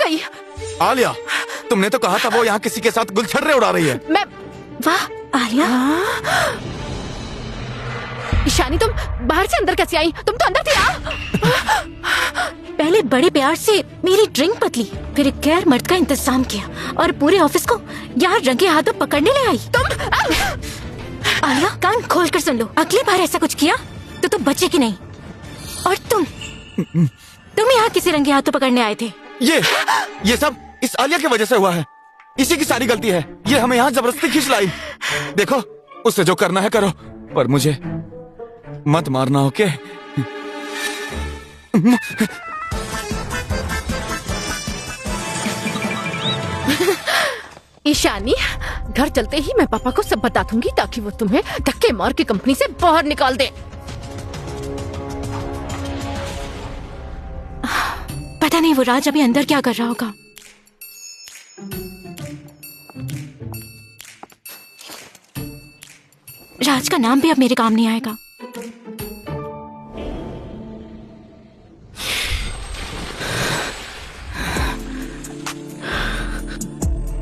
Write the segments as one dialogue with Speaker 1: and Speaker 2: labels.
Speaker 1: आई?
Speaker 2: आलिया, तुमने तो कहा था वो यहाँ किसी के साथ गुलछर्रे उड़ा रही है।
Speaker 1: मैं वाह आलिया, ईशानी तुम बाहर से अंदर कैसे आई? तुम तो अंदर थी ना। पहले बड़े प्यार से मेरी ड्रिंक बदली, फिर एक गैर मर्द का इंतजाम किया और पूरे ऑफिस को यहाँ रंगे हाथों पकड़ने ले आई। तुम आलिया कान खोल कर सुन लो, अगली बार ऐसा कुछ किया तो तुम बचेगी नहीं। और तुम यहाँ किसी रंगे हाथों पकड़ने आए थे?
Speaker 2: ये सब इस आलिया की वजह से हुआ है। इसी की सारी गलती है। ये हमें यहाँ जबरदस्ती खींच लाई। देखो, उससे जो करना है करो, पर मुझे मत मारना, ओके?
Speaker 1: ईशानी, घर चलते ही मैं पापा को सब बता दूंगी ताकि वो तुम्हें धक्के मार के कंपनी से बाहर निकाल दे। पता नहीं वो राज अभी अंदर क्या कर रहा होगा। राज का नाम भी अब मेरे काम नहीं आएगा।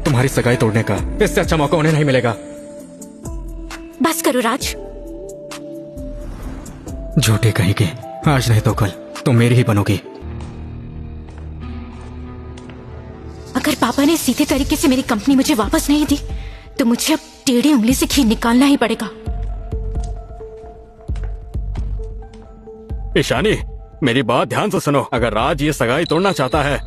Speaker 3: तुम्हारी सगाई तोड़ने का इससे अच्छा मौका उन्हें नहीं मिलेगा।
Speaker 1: बस करो राज।
Speaker 3: झूठी कहेगी, आज नहीं तो कल तुम मेरी ही बनोगी।
Speaker 1: अगर पापा ने सीधे तरीके से मेरी कंपनी मुझे वापस नहीं दी तो मुझे अब टेढ़ी उंगली से घी निकालना ही पड़ेगा।
Speaker 3: ईशानी, मेरी बात ध्यान से सुनो। अगर राज ये सगाई तोड़ना चाहता है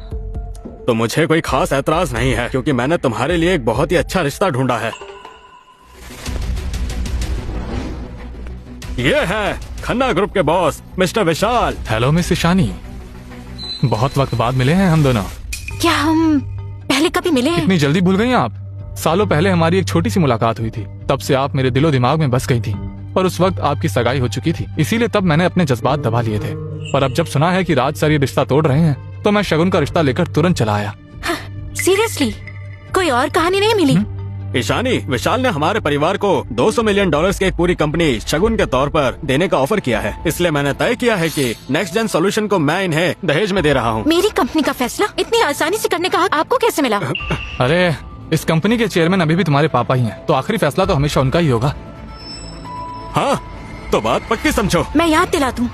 Speaker 3: तो मुझे कोई खास ऐतराज नहीं है, क्योंकि मैंने तुम्हारे लिए एक बहुत ही अच्छा रिश्ता ढूंढा है। ये है खन्ना ग्रुप के बॉस मिस्टर विशाल।
Speaker 4: हेलो मिस ईशानी, बहुत वक्त बाद मिले हैं हम दोनों।
Speaker 1: क्या हम पहले कभी मिले हैं?
Speaker 4: इतनी जल्दी भूल गई आप? सालों पहले हमारी एक छोटी सी मुलाकात हुई थी, तब से आप मेरे दिलो दिमाग में बस गई थी। और उस वक्त आपकी सगाई हो चुकी थी, इसीलिए तब मैंने अपने जज्बात दबा लिए थे। पर अब जब सुना है कि राज सर ये रिश्ता तोड़ रहे हैं तो मैं शगुन का रिश्ता लेकर तुरंत चला आया।
Speaker 1: सीरियसली? कोई और कहानी नहीं मिली?
Speaker 3: ईशानी, विशाल ने हमारे परिवार को $200 मिलियन की एक पूरी कंपनी शगुन के तौर पर देने का ऑफर किया है। इसलिए मैंने तय किया है कि नेक्स्ट जेन सॉल्यूशन को मैं इन्हें दहेज में दे रहा हूँ।
Speaker 1: मेरी कंपनी का फैसला इतनी आसानी से करने का हक आपको कैसे मिला?
Speaker 4: अरे, इस कंपनी के चेयरमैन अभी भी तुम्हारे पापा ही हैं, तो आखिरी फैसला तो हमेशा उनका ही होगा।
Speaker 3: हाँ, तो बात पक्की समझो।
Speaker 1: मैं याद दिला दूं,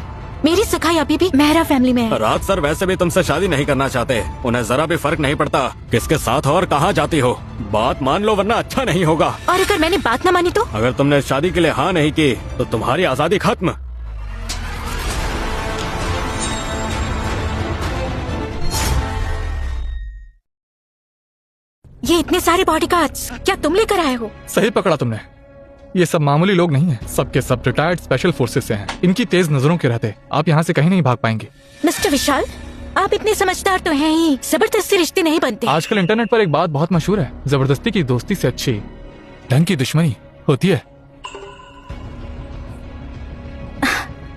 Speaker 1: मेरी सगाई अभी भी मेहरा फैमिली में है।
Speaker 3: राज सर वैसे भी तुमसे शादी नहीं करना चाहते। उन्हें जरा भी फर्क नहीं पड़ता किसके साथ और कहाँ जाती हो। बात मान लो वरना अच्छा नहीं होगा।
Speaker 1: और अगर मैंने बात न मानी तो?
Speaker 3: अगर तुमने शादी के लिए हाँ नहीं की तो तुम्हारी आजादी खत्म।
Speaker 1: ये इतने सारे बॉडीगार्ड्स क्या तुम लेकर आए हो?
Speaker 4: सही पकड़ा तुमने। ये सब मामूली लोग नहीं हैं, सबके सब रिटायर्ड स्पेशल फोर्सेस से हैं। इनकी तेज नजरों के रहते आप यहाँ से कहीं नहीं भाग पाएंगे।
Speaker 1: मिस्टर विशाल, आप इतने समझदार तो हैं ही, जबरदस्ती रिश्ते नहीं बनते।
Speaker 4: आजकल इंटरनेट पर एक बात बहुत मशहूर है, जबरदस्ती की दोस्ती से अच्छी ढंग की दुश्मनी होती है।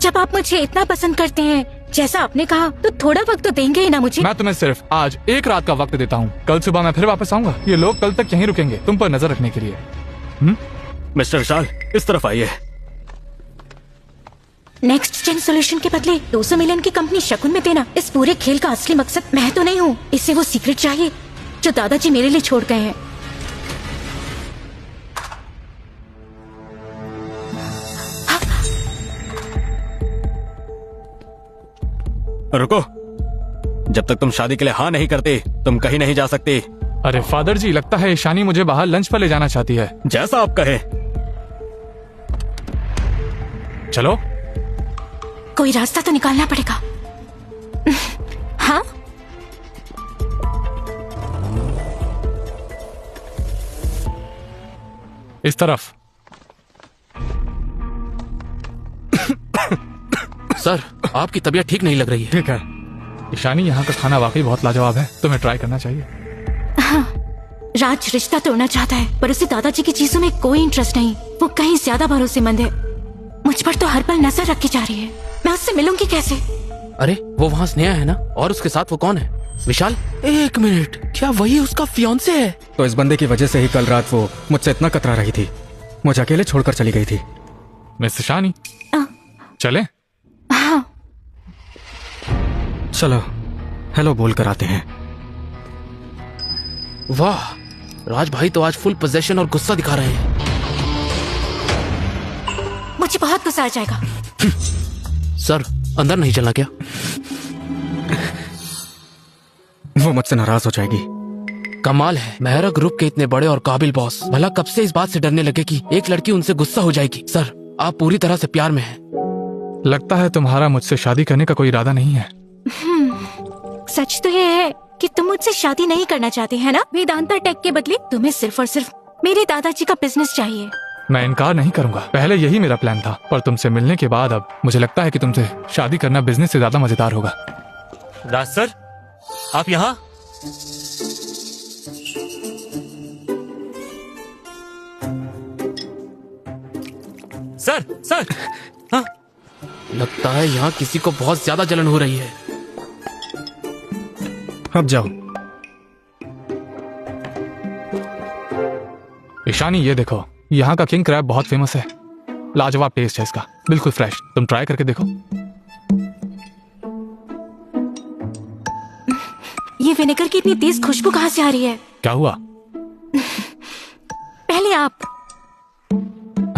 Speaker 1: जब आप मुझे इतना पसंद करते हैं जैसा आपने कहा, तो थोड़ा वक्त तो देंगे ही ना मुझे?
Speaker 4: मैं तुम्हें सिर्फ आज एक रात का वक्त देता हूँ, कल सुबह मैं फिर वापस आऊंगा। ये लोग कल तक यहीं रुकेंगे तुम पर नजर रखने के लिए।
Speaker 3: मिस्टर विशाल, इस तरफ आइए।
Speaker 1: नेक्स्ट जेन सॉल्यूशन के बदले 200 मिलियन की कंपनी शगुन में देना, इस पूरे खेल का असली मकसद मैं तो नहीं हूँ। इसे वो सीक्रेट चाहिए जो दादाजी मेरे लिए छोड़ गए हैं।
Speaker 3: रुको, जब तक तुम शादी के लिए हाँ नहीं करते तुम कहीं नहीं जा सकती।
Speaker 4: अरे फादर जी, लगता है ईशानी मुझे बाहर लंच पर ले जाना चाहती है।
Speaker 3: जैसा आप कहे।
Speaker 4: चलो,
Speaker 1: कोई रास्ता तो निकालना पड़ेगा। हाँ,
Speaker 4: इस तरफ।
Speaker 5: सर, आपकी तबीयत ठीक नहीं लग रही है।
Speaker 4: ठीक है ईशानी, यहाँ का खाना वाकई बहुत लाजवाब है, तुम्हें ट्राई करना चाहिए।
Speaker 1: हाँ, राज रिश्ता तोड़ना चाहता है पर उसे दादाजी की चीजों में कोई इंटरेस्ट नहीं। वो कहीं ज्यादा भरोसेमंद है, मुझ पर तो हर पल नजर रखी जा रही है। मैं उससे मिलूंगी कैसे?
Speaker 5: अरे, वो वहाँ स्नेहा है ना, और उसके साथ वो कौन है? विशाल, एक मिनट, क्या वही उसका फियांसे है?
Speaker 3: तो इस बंदे की वजह से ही कल रात वो मुझसे इतना कतरा रही थी, मुझे अकेले छोड़कर चली गई थी।
Speaker 4: मिस ईशानी, चले?
Speaker 1: हाँ,
Speaker 3: चलो हेलो बोल कर आते हैं।
Speaker 5: वाह, राज भाई तो आज फुल पोजेशन और गुस्सा दिखा रहे हैं।
Speaker 1: मुझे बहुत गुस्सा आ जाएगा।
Speaker 5: सर, अंदर नहीं चलना क्या?
Speaker 2: वो मुझसे नाराज हो जाएगी।
Speaker 5: कमाल है, मेहरा ग्रुप के इतने बड़े और काबिल बॉस भला कब से इस बात से डरने लगे कि एक लड़की उनसे गुस्सा हो जाएगी। सर, आप पूरी तरह से प्यार में हैं।
Speaker 4: लगता है तुम्हारा मुझसे शादी करने का कोई इरादा नहीं है।
Speaker 1: सच तो ये है कि तुम मुझसे शादी नहीं करना चाहते है ना? वेदांता टेक के बदले तुम्हें सिर्फ और सिर्फ मेरे दादाजी का बिजनेस चाहिए।
Speaker 4: मैं इनकार नहीं करूंगा, पहले यही मेरा प्लान था, पर तुमसे मिलने के बाद अब मुझे लगता है कि तुमसे शादी करना बिजनेस से ज्यादा मजेदार होगा।
Speaker 3: राज सर, आप यहाँ? सर, सर, हाँ?
Speaker 5: लगता है यहाँ किसी को बहुत ज्यादा जलन हो रही है।
Speaker 2: अब जाओ।
Speaker 4: ईशानी, ये देखो, यहाँ का किंग क्रैब बहुत फेमस है। लाजवाब टेस्ट है इसका, बिल्कुल फ्रेश। तुम ट्राई करके देखो।
Speaker 1: ये विनेगर की इतनी तेज खुशबू कहाँ से आ रही है?
Speaker 4: क्या हुआ?
Speaker 1: पहले आप।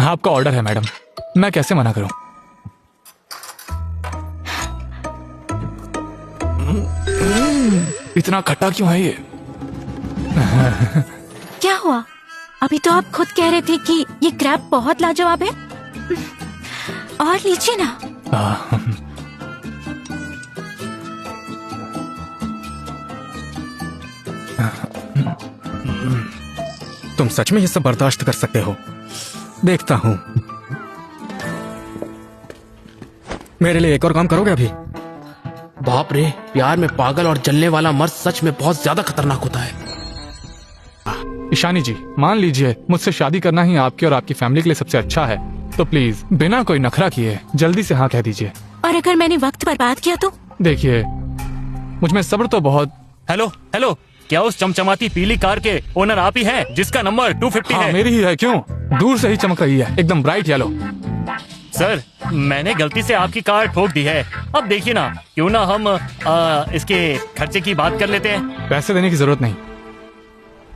Speaker 4: आपका ऑर्डर है मैडम, मैं कैसे मना करूं? इतना खट्टा क्यों है ये?
Speaker 1: क्या हुआ? अभी तो आप खुद कह रहे थे कि ये क्रैब बहुत लाजवाब है। और लीजिए ना।
Speaker 2: तुम सच में ये सब बर्दाश्त कर सकते हो? देखता हूँ। मेरे लिए एक और काम करोगे अभी?
Speaker 5: बाप रे, प्यार में पागल और जलने वाला मर्द सच में बहुत ज्यादा खतरनाक होता है।
Speaker 4: ईशानी जी, मान लीजिए मुझसे शादी करना ही आपकी और आपकी फैमिली के लिए सबसे अच्छा है, तो प्लीज बिना कोई नखरा किए जल्दी से हाँ कह दीजिए।
Speaker 1: और अगर मैंने वक्त बर्बाद किया तो?
Speaker 4: देखिए, मुझमें सब्र तो बहुत।
Speaker 3: हेलो, हेलो, क्या उस चमचमाती पीली कार के ओनर आप ही हैं जिसका नंबर 250
Speaker 4: हाँ,
Speaker 3: है?
Speaker 4: मेरी ही है। क्यों? दूर से ही चमक रही है, एकदम ब्राइट येलो।
Speaker 3: सर, मैंने गलती से आपकी कार ठोक दी है। अब देखिए ना, क्यों ना हम इसके खर्चे की बात कर लेते हैं।
Speaker 4: पैसे देने की जरूरत नहीं।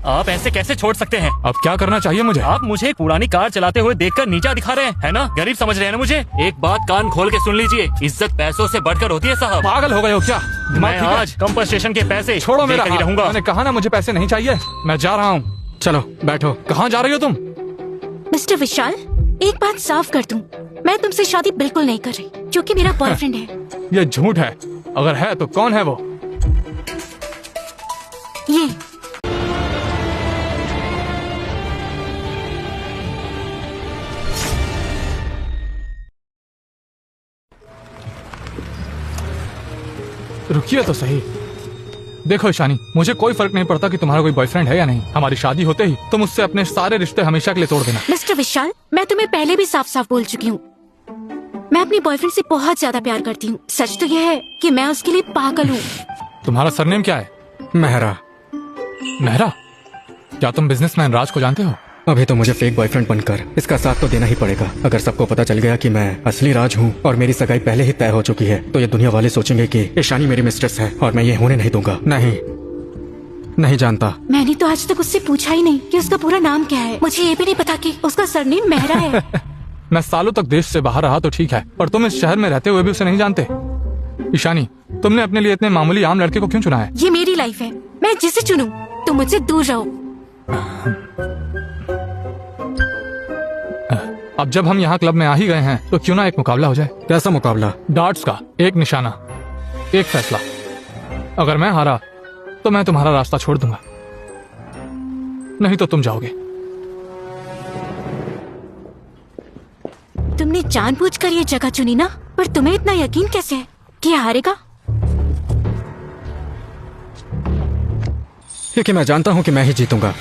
Speaker 3: आप ऐसे कैसे छोड़ सकते हैं?
Speaker 4: अब क्या करना चाहिए मुझे?
Speaker 3: आप मुझे एक पुरानी कार चलाते हुए देखकर नीचा दिखा रहे हैं, है ना? गरीब समझ रहे हैं ना मुझे? एक बात कान खोल के सुन लीजिए, इज्जत पैसों से बढ़कर होती है साहब।
Speaker 4: पागल हो गए हो क्या? दिमाग
Speaker 3: मैं
Speaker 4: ठीक है?
Speaker 3: आज कंपनसेशन के पैसे
Speaker 4: छोड़ो मेरा
Speaker 3: देकर ही
Speaker 4: हाथ।
Speaker 3: रहूंगा।
Speaker 4: मैंने कहा ना, मुझे पैसे नहीं चाहिए। मैं जा रहा हूँ। चलो बैठो। कहाँ जा रही हो तुम?
Speaker 1: मिस्टर विशाल, एक बात साफ कर दूं, मैं तुमसे शादी बिल्कुल नहीं कर रही, क्योंकि मेरा बॉयफ्रेंड है।
Speaker 4: ये झूठ है। अगर है तो कौन है वो?
Speaker 1: ये
Speaker 4: रुकिए तो सही। देखो ईशानी, मुझे कोई फर्क नहीं पड़ता कि तुम्हारा कोई बॉयफ्रेंड है या नहीं। हमारी शादी होते ही तुम मुझसे अपने सारे रिश्ते हमेशा के लिए तोड़ देना।
Speaker 1: मिस्टर विशाल, मैं तुम्हें पहले भी साफ साफ बोल चुकी हूँ, मैं अपने बॉयफ्रेंड से बहुत ज्यादा प्यार करती हूँ। सच तो यह है कि मैं उसके लिए पागल हूँ।
Speaker 4: तुम्हारा सरनेम क्या है?
Speaker 2: मेहरा।
Speaker 4: मेहरा? क्या तुम बिजनेसमैन राज को जानते हो?
Speaker 2: अभी तो मुझे फेक बॉयफ्रेंड बनकर इसका साथ तो देना ही पड़ेगा। अगर सबको पता चल गया कि मैं असली राज हूँ और मेरी सगाई पहले ही तय हो चुकी है, तो ये दुनिया वाले सोचेंगे कि ईशानी मेरी मिस्ट्रेस है और मैं ये होने नहीं दूंगा। नहीं जानता।
Speaker 1: मैंने तो आज तक उससे पूछा ही नहीं कि उसका पूरा नाम क्या है। मुझे ये भी नहीं पता कि उसका सरनेम मेहरा है।
Speaker 4: मैं सालों तक देश से बाहर रहा तो ठीक है, पर तुम इस शहर में रहते हुए भी उसे नहीं जानते। ईशानी, तुमने अपने लिए इतने मामूली आम लड़के को क्यों चुना है?
Speaker 1: ये मेरी लाइफ है, मैं जिसे चुनूं, तुम मुझसे दूर रहो।
Speaker 4: अब जब हम यहाँ क्लब में आ ही गए हैं, तो क्यों ना एक मुकाबला हो जाए?
Speaker 2: कैसा मुकाबला?
Speaker 4: डार्ट्स का। एक निशाना, एक फैसला। अगर मैं हारा तो मैं तुम्हारा रास्ता छोड़ दूंगा, नहीं तो तुम जाओगे।
Speaker 1: तुमने जानबूझकर ये जगह चुनी ना, पर तुम्हें इतना यकीन कैसे है कि ये हारेगा?
Speaker 2: क्योंकि मैं जानता हूँ कि मैं ही जीतूंगा।